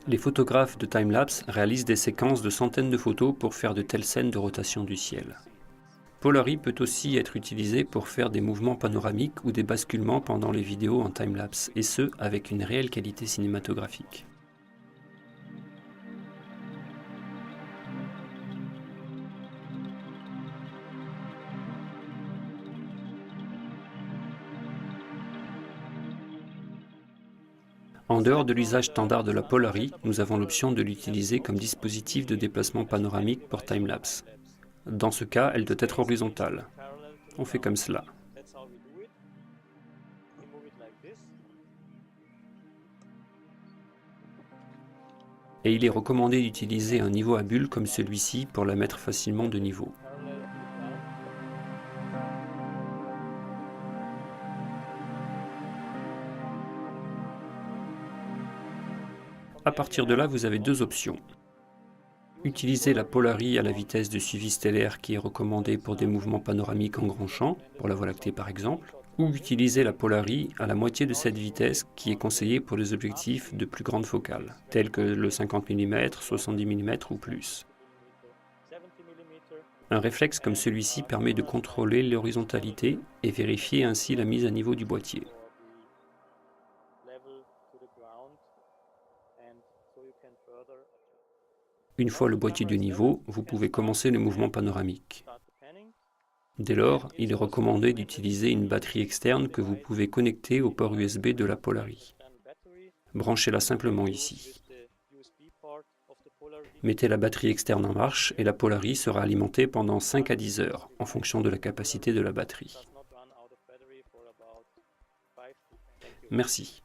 Les photographes de timelapse réalisent des séquences de centaines de photos pour faire de telles scènes de rotation du ciel. Polary peut aussi être utilisé pour faire des mouvements panoramiques ou des basculements pendant les vidéos en timelapse, et ce, avec une réelle qualité cinématographique. En dehors de l'usage standard de la Polary, nous avons l'option de l'utiliser comme dispositif de déplacement panoramique pour timelapse. Dans ce cas, elle doit être horizontale. On fait comme cela. Et il est recommandé d'utiliser un niveau à bulle comme celui-ci pour la mettre facilement de niveau. À partir de là, vous avez deux options. Utiliser la Polary à la vitesse de suivi stellaire qui est recommandée pour des mouvements panoramiques en grand champ, pour la Voie lactée par exemple, ou utiliser la Polary à la moitié de cette vitesse qui est conseillée pour les objectifs de plus grande focale, tels que le 50 mm, 70 mm ou plus. Un réflexe comme celui-ci permet de contrôler l'horizontalité et vérifier ainsi la mise à niveau du boîtier. Une fois le boîtier de niveau, vous pouvez commencer le mouvement panoramique. Dès lors, il est recommandé d'utiliser une batterie externe que vous pouvez connecter au port USB de la Polary. Branchez-la simplement ici. Mettez la batterie externe en marche et la Polary sera alimentée pendant 5 à 10 heures, en fonction de la capacité de la batterie. Merci.